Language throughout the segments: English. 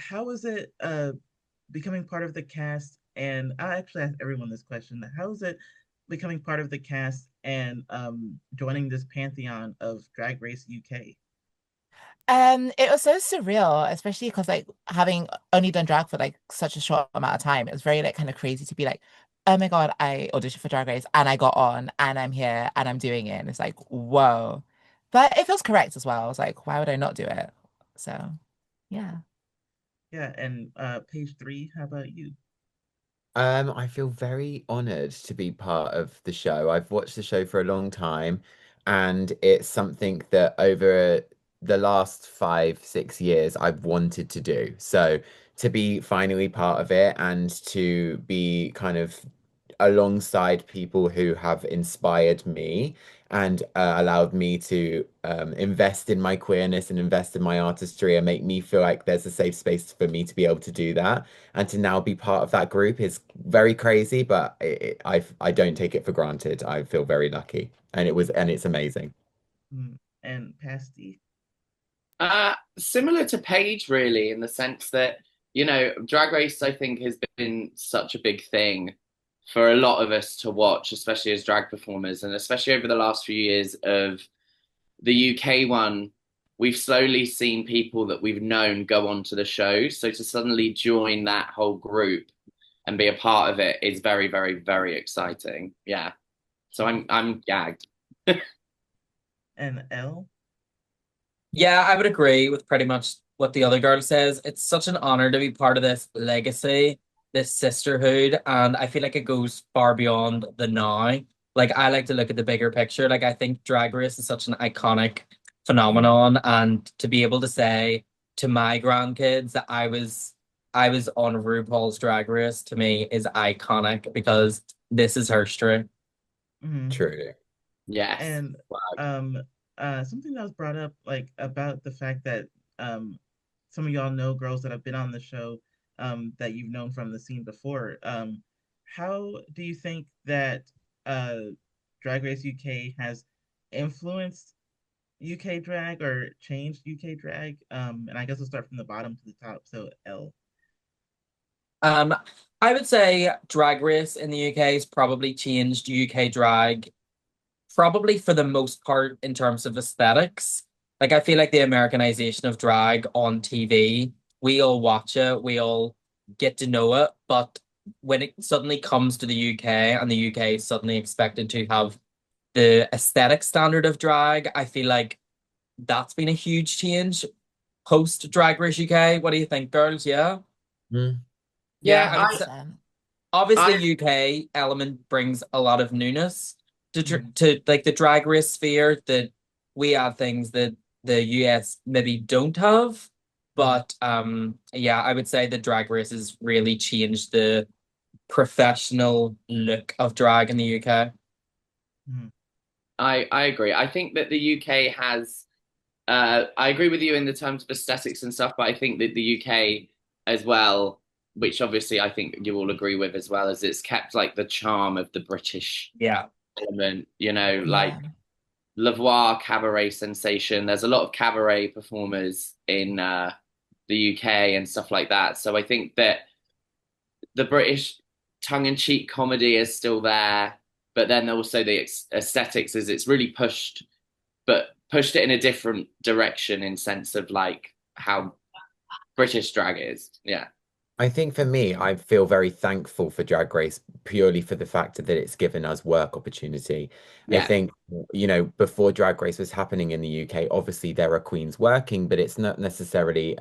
how is it becoming part of the cast? And I actually ask everyone this question: how is it becoming part of the cast and joining this pantheon of Drag Race UK? It was so surreal, especially because like having only done drag for like such a short amount of time, it was very like kind of crazy to be like, oh my God, I auditioned for Drag Race and I got on and I'm here and I'm doing it. And it's like, whoa. But it feels correct as well. I was like, why would I not do it? So yeah. Yeah, and page three, how about you? I feel very honored to be part of the show. I've watched the show for a long time, and it's something that over the last 5, 6 years I've wanted to do. So to be finally part of it and to be kind of alongside people who have inspired me and allowed me to invest in my queerness and invest in my artistry and make me feel like there's a safe space for me to be able to do that and to now be part of that group is very crazy, but I don't take it for granted. I feel very lucky, and it's amazing. And Pasty? Similar to Paige, really, in the sense that, Drag Race, I think, has been such a big thing for a lot of us to watch, especially as drag performers, and especially over the last few years of the UK one, we've slowly seen people that we've known go on to the show. So to suddenly join that whole group and be a part of it is very, very, very exciting. Yeah. So I'm gagged. And Elle? Yeah, I would agree with pretty much what the other girl says. It's such an honor to be part of this legacy, this sisterhood, and I feel like it goes far beyond the now. Like I like to look at the bigger picture. Like I think Drag Race is such an iconic phenomenon, and to be able to say to my grandkids that I was on RuPaul's Drag Race to me is iconic because this is history. Mhm. True. Yes. And Wow. something that was brought up like about the fact that some of y'all know girls that have been on the show that you've known from the scene before. How do you think that uh Drag Race UK has influenced UK drag or changed UK drag? And I guess we'll start from the bottom to the top. So Elle. Um, I would say Drag Race in the UK has probably changed UK drag, probably for the most part in terms of aesthetics. Like I feel like the Americanization of drag on TV, we all watch it, we all get to know it, but when it suddenly comes to the UK and the UK is suddenly expected to have the aesthetic standard of drag, I feel like that's been a huge change post Drag Race UK. What do you think, girls? Yeah. Mm. Yeah, Yeah, I would I say 100%. obviously I UK element brings a lot of newness to Mhm. to like the drag race sphere that we add things that the US maybe don't have. Mhm. But yeah, I would say the drag race has really changed the professional look of drag in the UK. Mhm. I agree. I think that the UK has I agree with you in the terms of aesthetics and stuff, but I think that the UK as well, which obviously I think you all agree with as well, as it's kept like the charm of the British Yeah. element, like Yeah. Lavoie cabaret sensation. There's a lot of cabaret performers in the UK and stuff like that. So I think that the British tongue-in-cheek comedy is still there, but then also the aesthetics is it's really pushed, but pushed it in a different direction in sense of like how British drag is. Yeah. I think for me, I feel very thankful for Drag Race purely for the fact that it's given us work opportunity. I Yeah. think, before Drag Race was happening in the UK, obviously there are queens working, but it's not necessarily,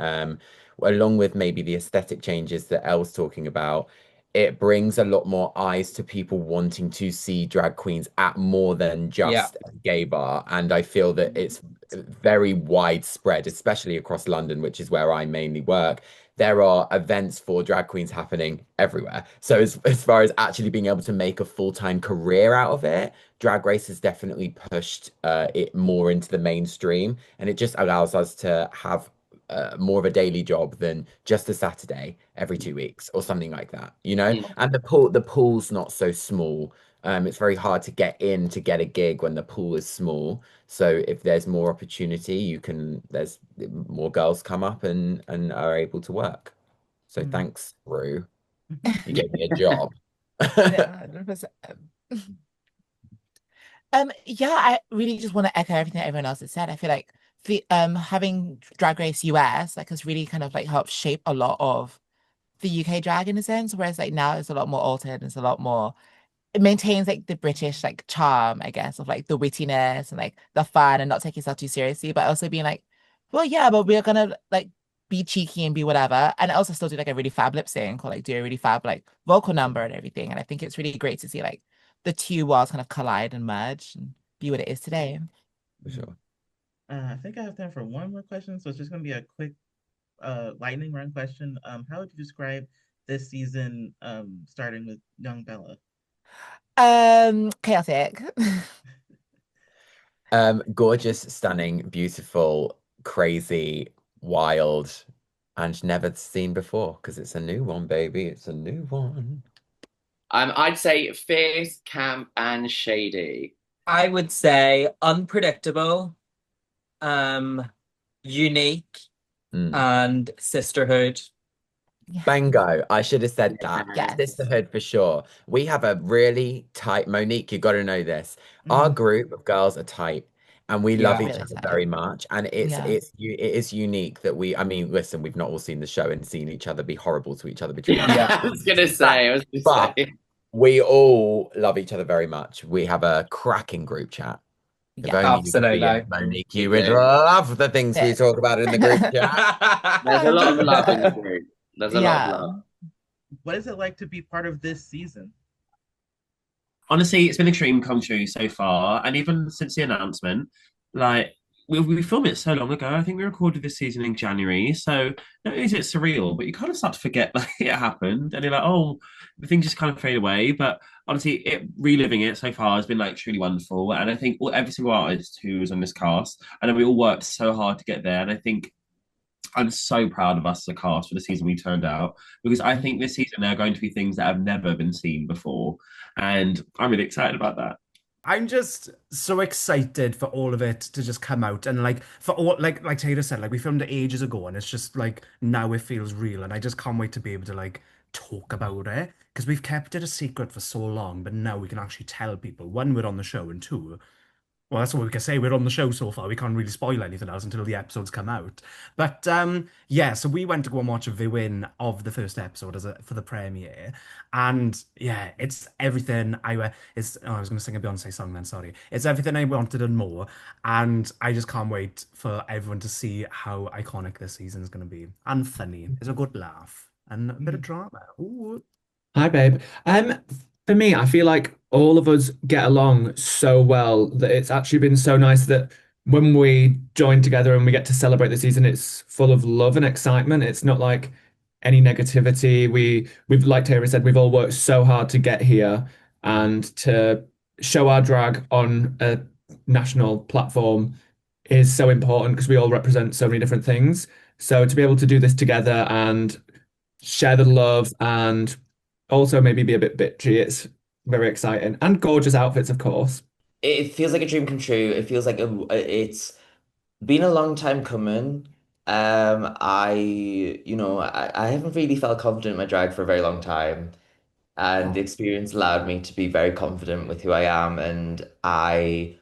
along with maybe the aesthetic changes that Elle's talking about, it brings a lot more eyes to people wanting to see drag queens at more than Yeah. just a gay bar. And I feel that it's very widespread, especially across London, which is where I mainly work. There are events for drag queens happening everywhere. So as far as actually being able to make a full-time career out of it, Drag Race has definitely pushed it more into the mainstream, and it just allows us to have more of a daily job than just a Saturday every 2 weeks or something like that, you know? Mm. And the pool's not so small. It's very hard to get in to get a gig when the pool is small. So if there's more opportunity, there's more girls come up and are able to work. So Mm. thanks, Rue. You gave me a job. Yeah, 100%. Yeah, I really just want to echo everything that everyone else has said. I feel like the having Drag Race US like has really kind of like helped shape a lot of the UK drag in a sense, whereas like now it's a lot more altered, it's a lot more it maintains like the British like charm, I guess, of like the wittiness and like the fun and not taking yourself too seriously, but also being like, well, yeah, but we're gonna like be cheeky and be whatever. And also still do like a really fab lip sync or like do a really fab like vocal number and everything. And I think it's really great to see like the two worlds kind of collide and merge and be what it is today. For sure. I think I have time for one more question, so it's just gonna be a quick lightning round question. How would you describe this season, starting with Nyongbella? Chaotic. Gorgeous, stunning, beautiful, crazy, wild, and never seen before because it's a new one, baby. It's a new one. I'd say fierce, camp, and shady. I would say unpredictable, unique, Mm. and sisterhood. Yeah. Bingo. I should have said that. Yeah. Yes. Sisterhood for sure. We have a really tight, Monique, you got to know this. Our Mm. group of girls are tight and we love Yeah. each Really other tight. very much. And Yeah. it is unique that I mean, listen, we've not all seen the show and seen each other be horrible to each other between Yeah. ourselves. I was gonna But, say, I was gonna but say. we all love each other very much. We have a cracking group chat. If Yeah. only you could be in Absolutely. it, Monique, We you would do. love the things we Yes. talk about in the group chat. There's a lot of love in the group. There's a lot of Yeah. love. What is it like to be part of this season? Honestly, it's been a dream come true so far, and even since the announcement, like we filmed it so long ago. I think we recorded this season in January, so not only is it surreal, but you kind of start to forget like it happened, and you're like, oh, the thing just kind of fade away. But honestly, reliving it so far has been like truly wonderful, and I think every single artist who was on this cast, I know we all worked so hard to get there, and I think I'm so proud of us as a cast for the season we turned out because I think this season there are going to be things that have never been seen before, and I'm really excited about that. I'm just so excited for all of it to just come out and like for all like Tayris said, like we filmed it ages ago and it's just like now it feels real and I just can't wait to be able to like talk about it because we've kept it a secret for so long, but now we can actually tell people. One, we're on the show, and two, well, that's what we can say. We're on the show so far. We can't really spoil anything else until the episodes come out. But yeah, so we went to go and watch a viewing of the first episode for the premiere, and yeah, it's everything I was going to sing a Beyonce song then. Sorry, it's everything I wanted and more, and I just can't wait for everyone to see how iconic this season is going to be and funny. It's a good laugh and a bit of Mhm. drama. Ooh. Hi, babe. For me, I feel like all of us get along so well that it's actually been so nice that when we join together and we get to celebrate the season, it's full of love and excitement. It's not like any negativity. We've like Terry said, we've all worked so hard to get here and to show our drag on a national platform is so important because we all represent so many different things. So to be able to do this together and share the love and also maybe be a bit bitchy. It's very exciting and gorgeous outfits, of course. It feels like a dream come true. It feels like it's been a long time coming. I haven't really felt confident in my drag for a very long time, and the experience allowed me to be very confident with who I am. And I've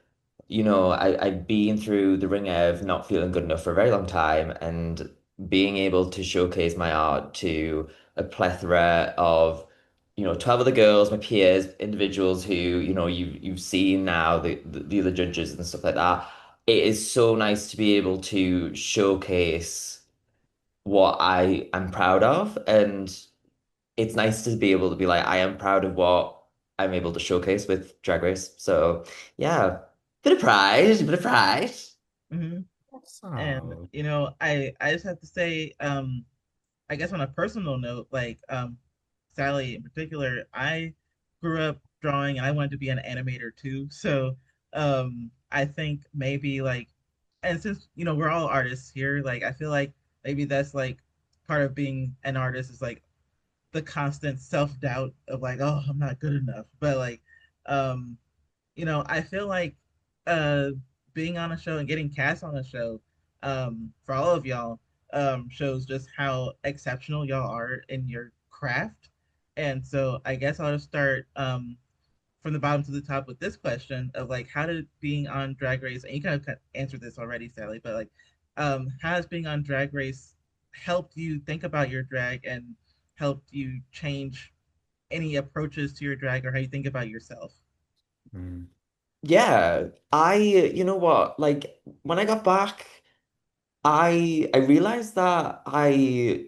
been through the ringer of not feeling good enough for a very long time, and being able to showcase my art to a plethora of 12 other girls, my peers, individuals who, you've seen now, the other judges and stuff like that. It is so nice to be able to showcase what I am proud of. And it's nice to be able to be like, I am proud of what I'm able to showcase with Drag Race. So yeah, bit of pride, bit of pride. Hmm. And So, I just have to say, I guess on a personal note, like Sally in particular, I grew up drawing and I wanted to be an animator too. So I think maybe like, and since we're all artists here, like I feel like maybe that's like part of being an artist is like the constant self doubt of like, oh, I'm not good enough. But like Um, I feel like uh being on a show and getting cast on a show, for all of y'all, shows just how exceptional y'all are in your craft. And so I guess I'll just start from the bottom to the top with this question of like, how did being on Drag Race, and you kind of answered this already, Sally, but like, how has being on Drag Race helped you think about your drag and helped you change any approaches to your drag or how you think about yourself? Mm. Yeah, you know what, like when I got back, I realized that I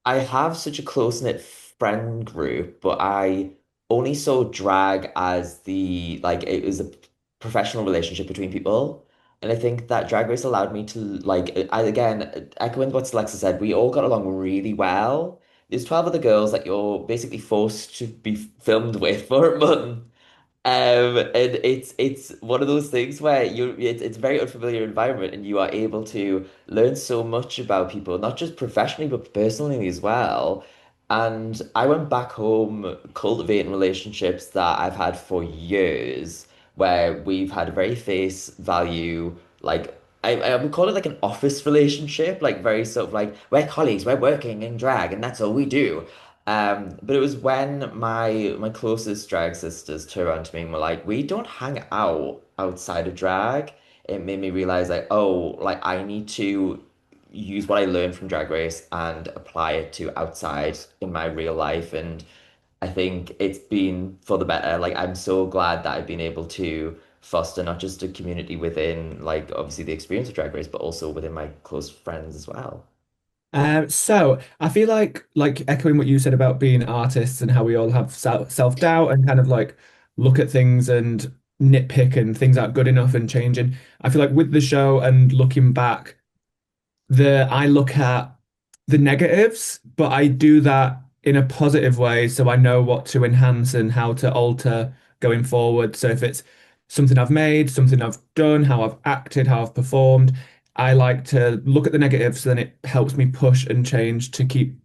have such a close-knit friend group, but I only saw drag as the like it was a professional relationship between people. And I think that Drag Race allowed me to like I again echoing what Silllexa said, we all got along really well. There's 12 other girls that you're basically forced to be filmed with for a month. And it's one of those things where it's a very unfamiliar environment and you are able to learn so much about people, not just professionally but personally as well. And I went back home cultivating relationships that I've had for years, where we've had a very face value, like I would call it like an office relationship, like very sort of like we're colleagues, we're working in drag, and that's all we do. But it was when my closest drag sisters turned around to me and were like, "We don't hang out outside of drag." It made me realize like, oh, like I need to use what I learned from Drag Race and apply it to outside in my real life. And I think it's been for the better. Like I'm so glad that I've been able to foster not just a community within like obviously the experience of Drag Race, but also within my close friends as well. So I feel like echoing what you said about being artists and how we all have self-doubt and kind of like look at things and nitpick and things aren't good enough and changing. I feel like with the show and looking back, the I look at the negatives, but I do that in a positive way, so I know what to enhance and how to alter going forward. So if it's something I've made, something I've done, how I've acted, how I've performed, I like to look at the negatives, then it helps me push and change to keep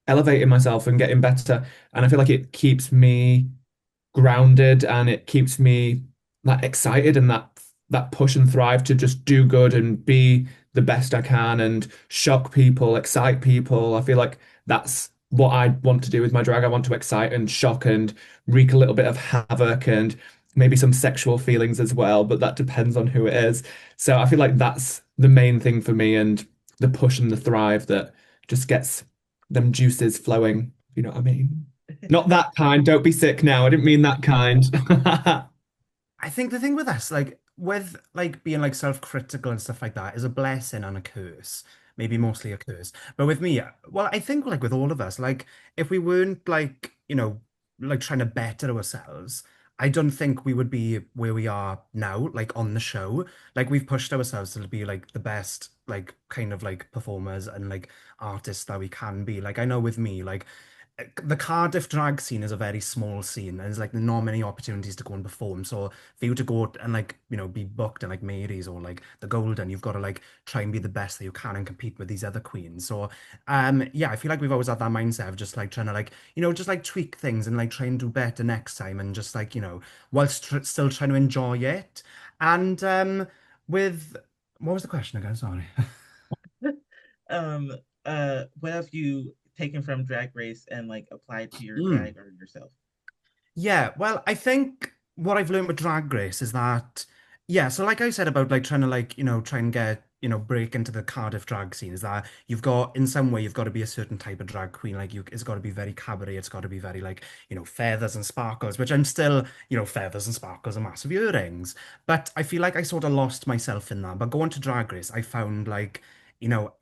elevating myself and getting better. And I feel like it keeps me grounded and it keeps me like excited and that push and thrive to just do good and be the best I can and shock people, excite people. I feel like that's what I want to do with my drag. I want to excite and shock and wreak a little bit of havoc and maybe some sexual feelings as well, but that depends on who it is. So I feel like that's the main thing for me and the push and the thrive that just gets them juices flowing, if you know what I mean. Not that kind. Don't be sick now. I didn't mean that kind. I think the thing with us, like with like being like self-critical and stuff like that, is a blessing and a curse. Maybe mostly a curse. But with me, well, I think like with all of us, like if we weren't like, like trying to better ourselves, I don't think we would be where we are now, like on the show. Like we've pushed ourselves to be like the best, like kind of like performers and like artists that we can be. Like I know with me, like the Cardiff drag scene is a very small scene, and there's like not many opportunities to go and perform. So for you to go and like be booked in like Mary's or like the Golden, you've got to like try and be the best that you can and compete with these other queens. So yeah, I feel like we've always had that mindset of just like trying to like just like tweak things and like try and do better next time, and just like whilst still trying to enjoy it. And with what was the question again? Sorry. um, what have you taken from Drag Race and like applied to your Mm. drag or yourself? Yeah, well, I think what I've learned with Drag Race is that, yeah, so like I said about like trying to like, try and get, break into the Cardiff drag scene is that you've got, in some way, you've got to be a certain type of drag queen. Like it's got to be very cabaret, it's got to be very like, feathers and sparkles, which I'm still, feathers and sparkles and massive earrings. But I feel like I sort of lost myself in that. But going to Drag Race, I found like,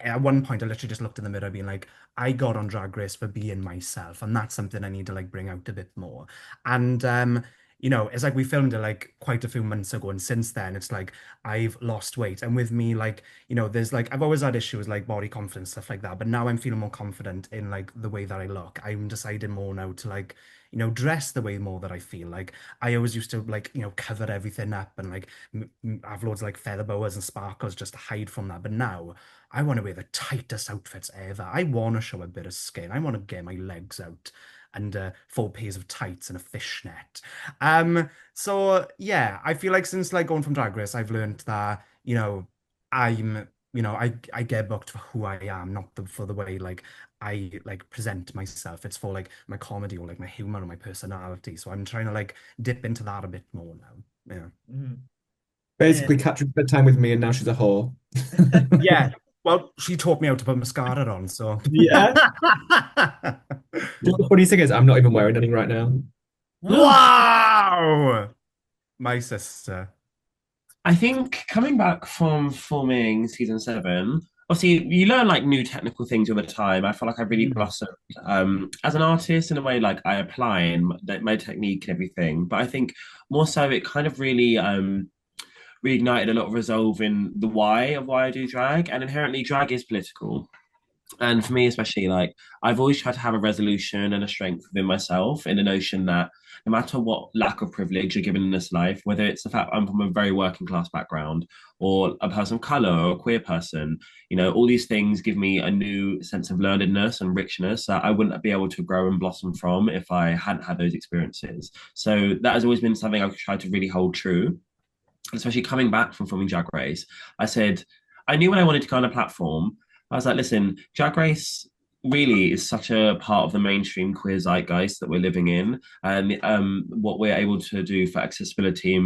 at one point I literally just looked in the mirror being like, I got on Drag Race for being myself. And that's something I need to like bring out a bit more. And it's like we filmed it like quite a few months ago, and since then it's like I've lost weight. And with me, like, there's like I've always had issues like body confidence, stuff like that. But now I'm feeling more confident in like the way that I look. I'm deciding more now to like, dress the way more that I feel. Like I always used to like, cover everything up and like have loads of like feather boas and sparkles just to hide from that. But now I want to wear the tightest outfits ever. I want to show a bit of skin. I want to get my legs out. and 4 pairs of tights and a fishnet. So yeah, I feel like since like going from Drag Race, I've learned that, I get booked for who I am, not for the way like I like present myself. It's for like my comedy or like my humor or my personality. So I'm trying to like dip into that a bit more now. Yeah. Mhm. Basically, And Catrin spent time with me and now she's a whore. Yeah. Well, she taught me how to put mascara on, so. Yeah. The funny thing is, I'm not even wearing any right now. Wow! My sister. I think coming back from filming season 7, obviously you learn like new technical things all the time. I feel like I really Mhm. blossomed as an artist in a way, like I apply and my technique and everything. But I think more so it kind of really reignited a lot of resolve in the why of why I do drag, and inherently drag is political. And for me, especially, like I've always tried to have a resolution and a strength within myself in the notion that no matter what lack of privilege you're given in this life, whether it's the fact I'm from a very working class background or a person of color or a queer person, all these things give me a new sense of learnedness and richness that I wouldn't be able to grow and blossom from if I hadn't had those experiences. So that has always been something I've tried to really hold true, especially coming back from filming Drag Race. I said, I knew when I wanted to go on a platform, I was like, listen, Drag Race really is such a part of the mainstream queer zeitgeist that we're living in, and what we're able to do for accessibility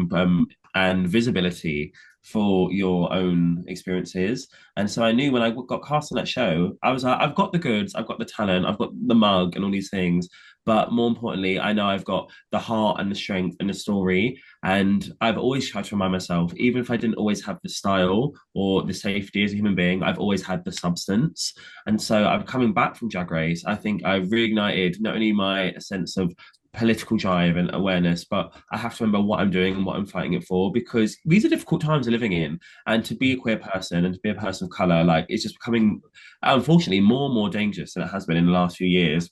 and visibility for your own experiences. And so I knew when I got cast on that show, I was like, I've got the goods, I've got the talent, I've got the mug and all these things. But more importantly, I know I've got the heart and the strength and the story. And I've always tried to remind myself, even if I didn't always have the style or the safety as a human being, I've always had the substance. And so I'm coming back from Drag Race. I think I've reignited not only my sense of political drive and awareness, but I have to remember what I'm doing and what I'm fighting it for, because these are difficult times we're living in. And to be a queer person and to be a person of color, like it's just becoming, unfortunately, more and more dangerous than it has been in the last few years.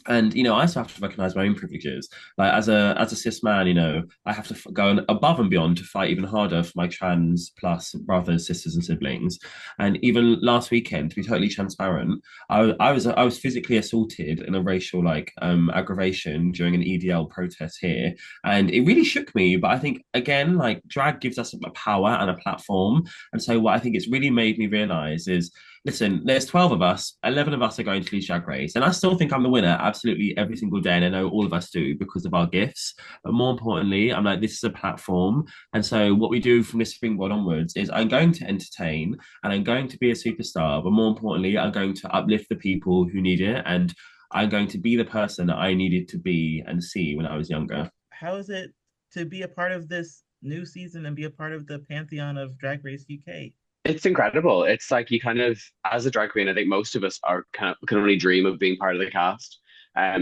And I still have to recognize my own privileges. Like as a cis man, I have to go above and beyond to fight even harder for my trans plus brothers, sisters, and siblings. And even last weekend, to be totally transparent, I was physically assaulted in a racial aggravation during an EDL protest here, and it really shook me. But I think again, like drag gives us a power and a platform, and so what I think it's really made me realize is, listen, there's 12 of us, 11 of us are going to lose Drag Race. And I still think I'm the winner absolutely every single day. And I know all of us do because of our gifts. But more importantly, I'm like, this is a platform. And so what we do from this springboard onwards is I'm going to entertain and I'm going to be a superstar. But more importantly, I'm going to uplift the people who need it. And I'm going to be the person that I needed to be and see when I was younger. how is it to be a part of this new season and be a part of the pantheon of Drag Race UK? It's incredible. It's like you kind of, as a drag queen, I think most of us are kind of can only dream of being part of the cast.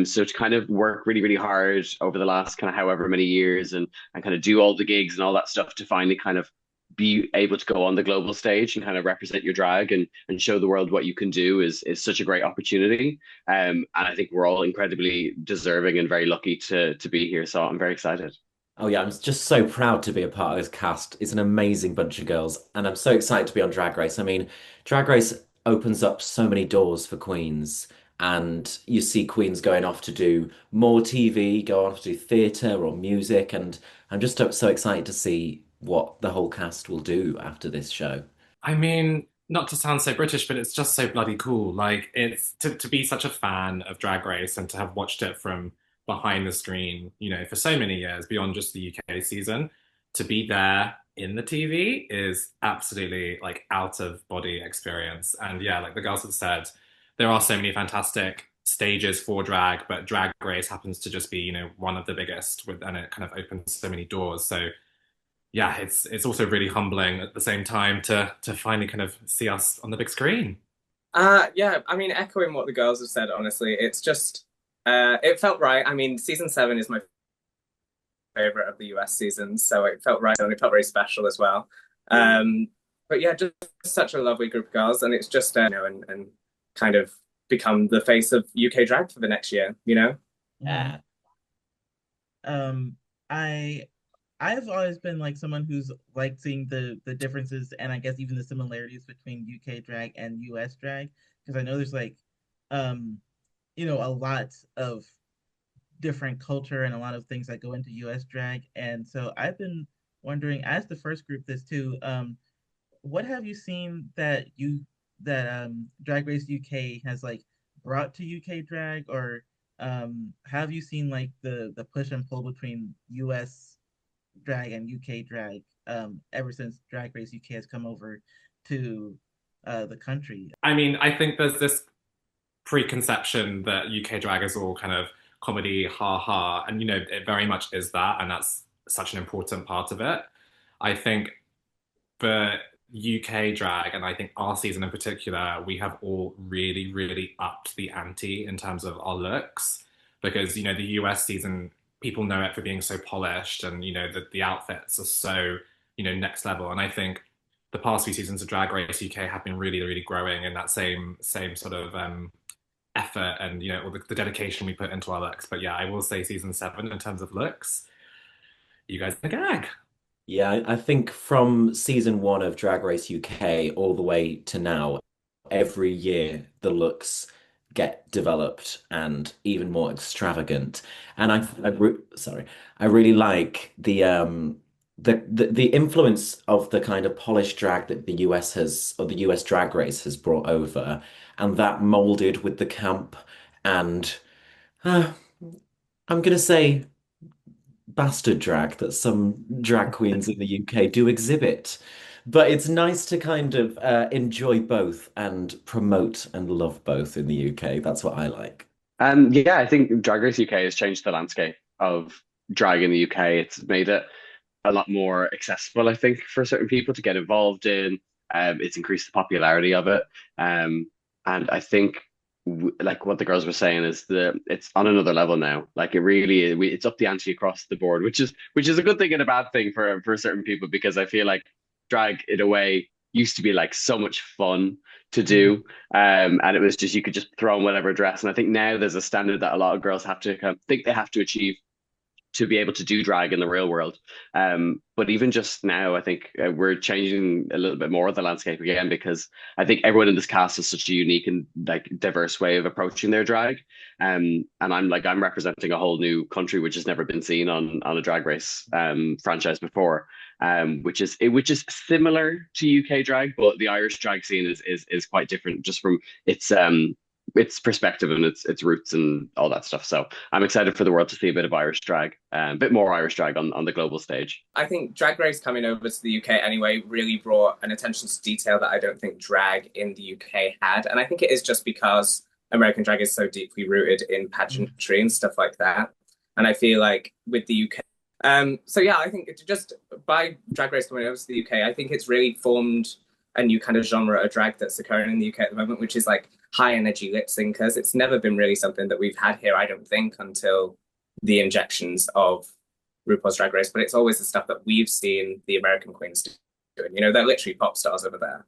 So to kind of work really, really hard over the last kind of however many years and kind of do all the gigs and all that stuff to finally kind of be able to go on the global stage and kind of represent your drag and show the world what you can do is such a great opportunity. And I think we're all incredibly deserving and very lucky to be here. So I'm very excited. Oh yeah, I'm just so proud to be a part of this cast. It's an amazing bunch of girls, and I'm so excited to be on Drag Race. I mean, Drag Race opens up so many doors for queens, and you see queens going off to do more TV, go off to do theatre or music, and I'm just so excited to see what the whole cast will do after this show. I mean, not to sound so British, but it's just so bloody cool. Like it's to be such a fan of Drag Race and to have watched it from behind the screen, for so many years beyond just the UK season, to be there in the TV is absolutely like out of body experience. And yeah, like the girls have said, there are so many fantastic stages for drag, but Drag Race happens to just be, one of the biggest and it kind of opens so many doors. So yeah, it's also really humbling at the same time to finally kind of see us on the big screen. Yeah, I mean, echoing what the girls have said, honestly, it's just it felt right. I mean, season 7 is my favorite of the US seasons, so it felt right and it felt very special as well. But yeah, just such a lovely group of girls, and it's just and kind of become the face of UK drag for the next year, Yeah. I've always been like someone who's like seeing the differences and I guess even the similarities between UK drag and US drag, because I know there's like a lot of different culture and a lot of things that go into US drag. And so I've been wondering, as the first group this too, what have you seen that Drag Race UK has like brought to UK drag, or have you seen like the push and pull between US drag and UK drag ever since Drag Race UK has come over to the country? I mean, I think there's this preconception that UK drag is all kind of comedy, ha ha, and it very much is that, and that's such an important part of it. I think for UK drag, and I think our season in particular, we have all really, really upped the ante in terms of our looks because, the US season, people know it for being so polished and, the outfits are so, next level. And I think the past few seasons of Drag Race UK have been really, really growing in that same sort of effort and, all the dedication we put into our looks. But yeah, I will say season 7 in terms of looks, you guys are the gag. Yeah, I think from season 1 of Drag Race UK all the way to now, every year the looks get developed and even more extravagant. And I really like the influence of the kind of polished drag that the US has, or the US Drag Race has brought over, and that molded with the camp and uh, I'm gonna say bastard drag that some drag queens in the UK do exhibit. But it's nice to kind of enjoy both and promote and love both in the UK. That's what I like. Yeah, I think Drag Race UK has changed the landscape of drag in the UK. It's made it a lot more accessible, I think, for certain people to get involved in. It's increased the popularity of it. And I think, like what the girls were saying, is that it's on another level now. Like it really is. It's up the ante across the board, which is a good thing and a bad thing for certain people because I feel like drag in a way used to be like so much fun to do. And it was just you could just throw on whatever dress. And I think now there's a standard that a lot of girls have to kind of think they have to achieve to be able to do drag in the real world. But even just now, I think we're changing a little bit more of the landscape again because I think everyone in this cast has such a unique and like diverse way of approaching their drag. And I'm representing a whole new country which has never been seen on a Drag Race franchise before. Which is similar to UK drag, but the Irish drag scene is quite different just from its perspective and its roots and all that stuff. So I'm excited for the world to see a bit of Irish drag, a bit more Irish drag on the global stage. I think Drag Race coming over to the UK anyway really brought an attention to detail that I don't think drag in the UK had. And I think it is just because American drag is so deeply rooted in pageantry and stuff like that. And I feel like with the UK, so yeah, I think just by Drag Race coming over to the UK, I think it's really formed a new kind of genre of drag that's occurring in the UK at the moment, which is like high energy lip syncers. It's never been really something that we've had here, I don't think, until the injections of RuPaul's Drag Race, but it's always the stuff that we've seen the American queens doing. They're literally pop stars over there.